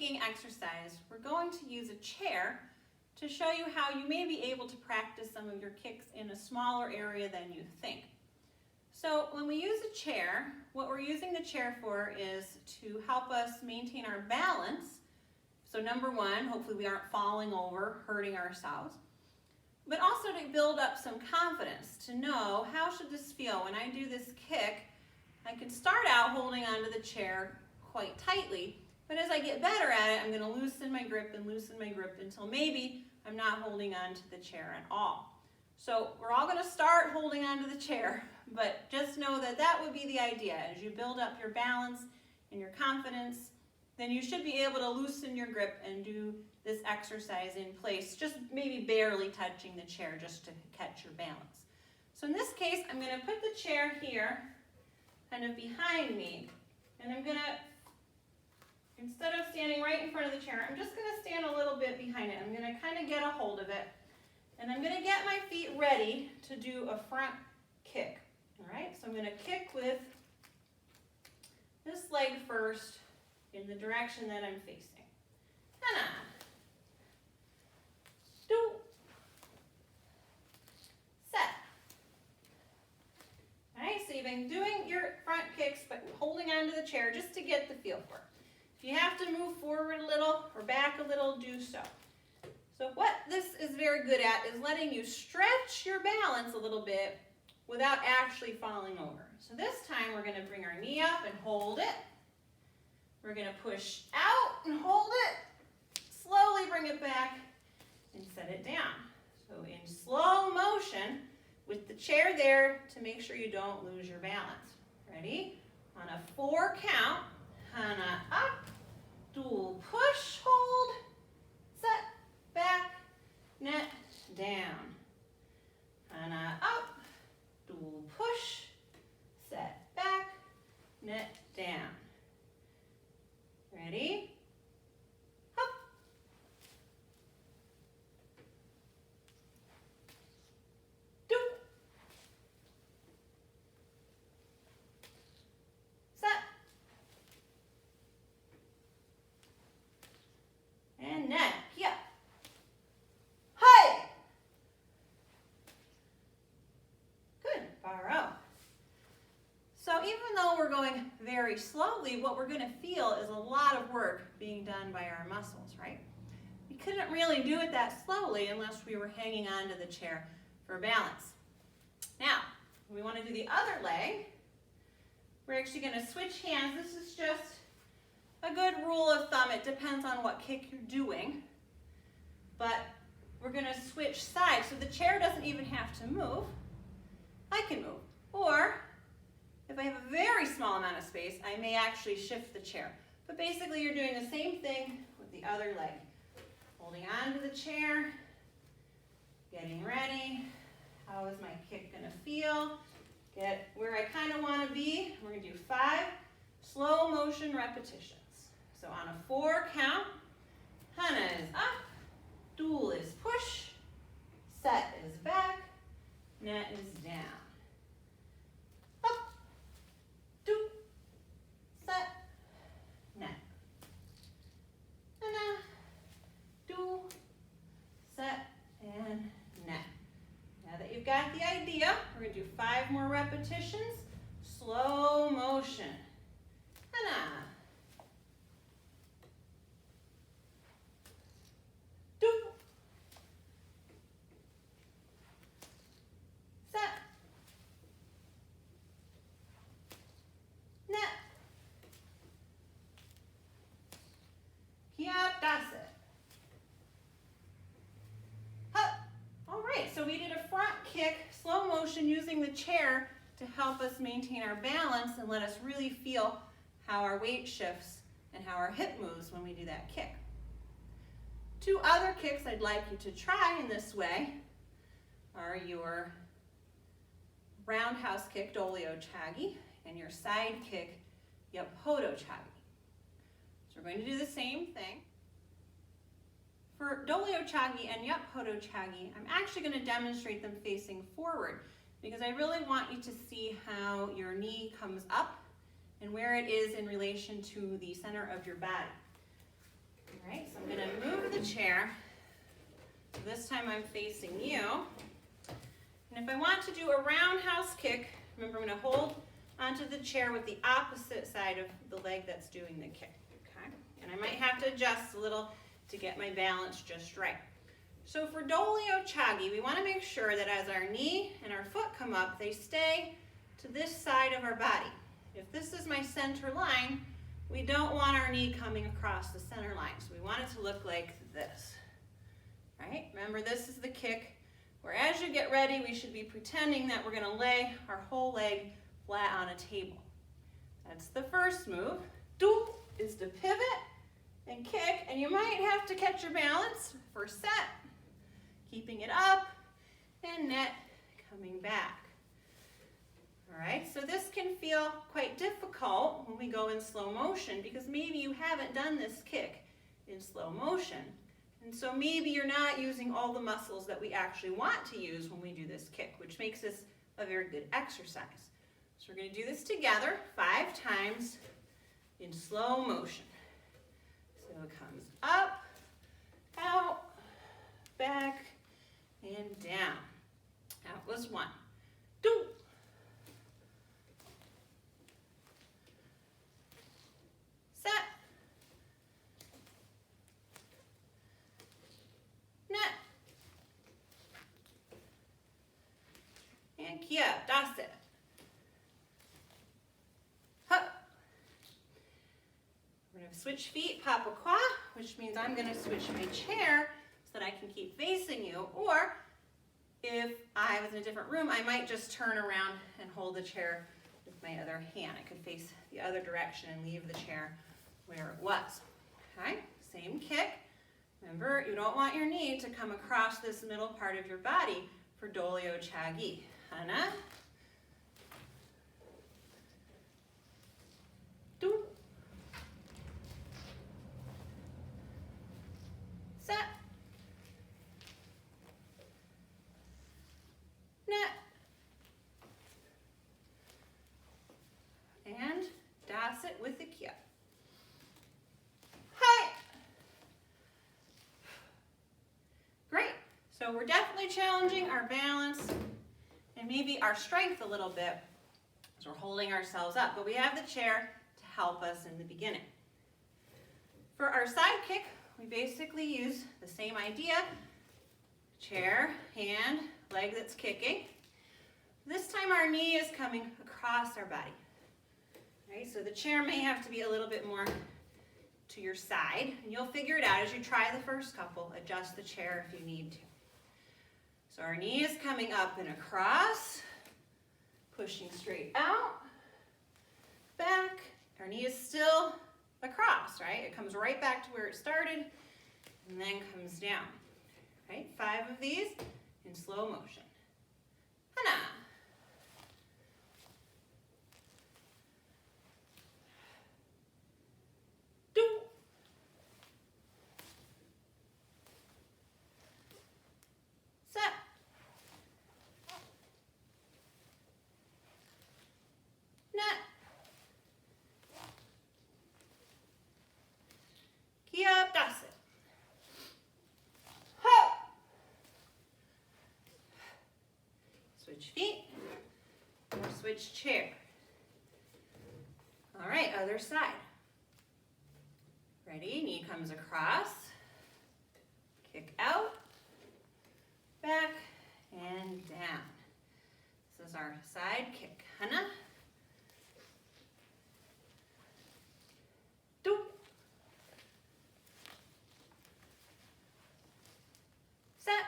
kicking exercise, we're going to use a chair to show you how you may be able to practice some of your kicks in a smaller area than you think. So when we use a chair, what we're using the chair for is to help us maintain our balance. So number one, hopefully we aren't falling over, hurting ourselves, but also to build up some confidence, to know how should this feel when I do this kick. I can start out holding onto the chair quite tightly, but as I get better at it, I'm going to loosen my grip until maybe I'm not holding onto the chair at all. So we're all going to start holding onto the chair, but just know that that would be the idea. As you build up your balance and your confidence, then you should be able to loosen your grip and do this exercise in place, just maybe barely touching the chair just to catch your balance. So in this case, I'm going to put the chair here, kind of behind me, and I'm going to, instead of standing right in front of the chair, I'm just going to stand a little bit behind it. I'm going to kind of get a hold of it, and I'm going to get my feet ready to do a front kick. All right, so I'm going to kick with this leg first in the direction that I'm facing. Do. Set. All right, so you've been doing your front kicks, but holding onto the chair just to get the feel for it. If you have to move forward a little or back a little, do so. So what this is very good at is letting you stretch your balance a little bit without actually falling over. So this time we're going to bring our knee up and hold it. We're going to push out and hold it. Slowly bring it back and set it down. So in slow motion with the chair there to make sure you don't lose your balance. Ready? On a 4 count, Hana up, dual push, hold, set, back, net, down. Hana up, dual push, set, back, net, down. Ready? Up. Do. Set. And net. Yeah. Hi. Good. Borrow. So even though we're going very slowly, what we're going to feel is a lot of work being done by our muscles, right? We couldn't really do it that slowly unless we were hanging onto the chair for balance. Now, we want to do the other leg. We're actually going to switch hands. This is just a good rule of thumb. It depends on what kick you're doing. But we're going to switch sides. So the chair doesn't even have to move. I can move. Or if I have a very small amount of space, I may actually shift the chair. But basically, you're doing the same thing with the other leg. Holding on to the chair, getting ready. How is my kick going to feel? Get where I kind of want to be. We're going to do 5 slow motion repetitions. So on a 4 count, Hana is up, dual is push, set is back, net is down. Do, set, net. And do, set, and net. Now that you've got the idea, we're going to do 5 more repetitions. Slow motion. And do, set, net. Yeah, that's it. Hup. All right, so we did a front kick, slow motion, using the chair to help us maintain our balance and let us really feel how our weight shifts and how our hip moves when we do that kick. 2 other kicks I'd like you to try in this way are your roundhouse kick, WRK, and your side kick, WRK. So we're going to do the same thing. For WRK and WRK, I'm actually going to demonstrate them facing forward because I really want you to see how your knee comes up and where it is in relation to the center of your body. All right, so I'm going to move the chair. This time I'm facing you. And if I want to do a roundhouse kick, remember I'm going to hold onto the chair with the opposite side of the leg that's doing the kick. Okay? And I might have to adjust a little to get my balance just right. So for WRK, we want to make sure that as our knee and our foot come up, they stay to this side of our body. If this is my center line, we don't want our knee coming across the center line. So we want it to look like this. Right? Remember, this is the kick where as you get ready, we should be pretending that we're going to lay our whole leg flat on a table. That's the first move. Do is to pivot and kick, and you might have to catch your balance for set, keeping it up, and net coming back. All right, so this can feel quite difficult when we go in slow motion because maybe you haven't done this kick in slow motion. And so maybe you're not using all the muscles that we actually want to use when we do this kick, which makes this a very good exercise. So we're going to do this together 5 times in slow motion. So it comes up, out, back, and down. That was 1. 2. Set. Net. And kia, that's it. Hup. We're going to switch feet, papa kwa, which means I'm going to switch my chair so that I can keep facing you. Or if I was in a different room, I might just turn around and hold the chair with my other hand. I could face the other direction and leave the chair where it was. Okay, same kick. Remember, you don't want your knee to come across this middle part of your body for WRK. Hana. Do. Set. Net. And das it with the kia. Hi. Great. So we're definitely challenging our balance and maybe our strength a little bit as we're holding ourselves up. But we have the chair to help us in the beginning. For our side kick, we basically use the same idea. Chair, hand, leg that's kicking. This time our knee is coming across our body. Right? So the chair may have to be a little bit more to your side, and you'll figure it out as you try the first couple. Adjust the chair if you need to. So our knee is coming up and across, pushing straight out, back. Our knee is still across, right? It comes right back to where it started and then comes down. Right? 5 of these in slow motion. Hana. Do. Set. Net. Kia das it. Ho. Switch feet or switch chair. All right, other side. Ready? Knee comes across. Kick out. Back and down. This is our side kick. Hana. Do. Set.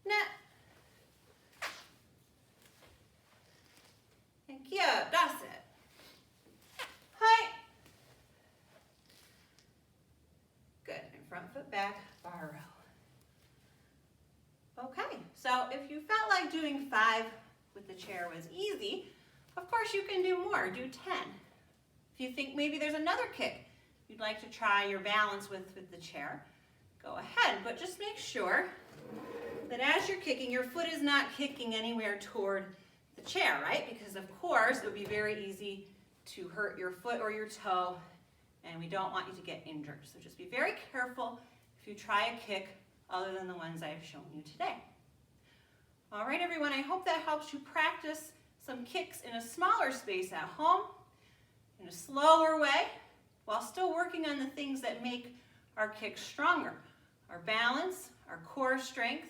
Net. And kia, das it. Hi. Good. And front foot back, bar row. Okay, so if you felt like doing 5 with the chair was easy, of course you can do more. Do 10. If you think maybe there's another kick you'd like to try your balance with the chair, go ahead. But just make sure that as you're kicking, your foot is not kicking anywhere toward the chair, right? Because of course it would be very easy to hurt your foot or your toe, and we don't want you to get injured. So just be very careful if you try a kick other than the ones I have shown you today. All right, everyone, I hope that helps you practice some kicks in a smaller space at home, in a slower way, while still working on the things that make our kicks stronger. Our balance, our core strength,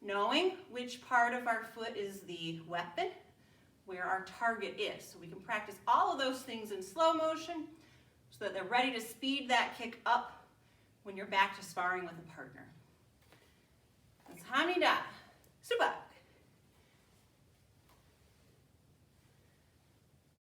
knowing which part of our foot is the weapon, where our target is. So we can practice all of those things in slow motion so that they're ready to speed that kick up when you're back to sparring with a partner. 감사합니다. Super.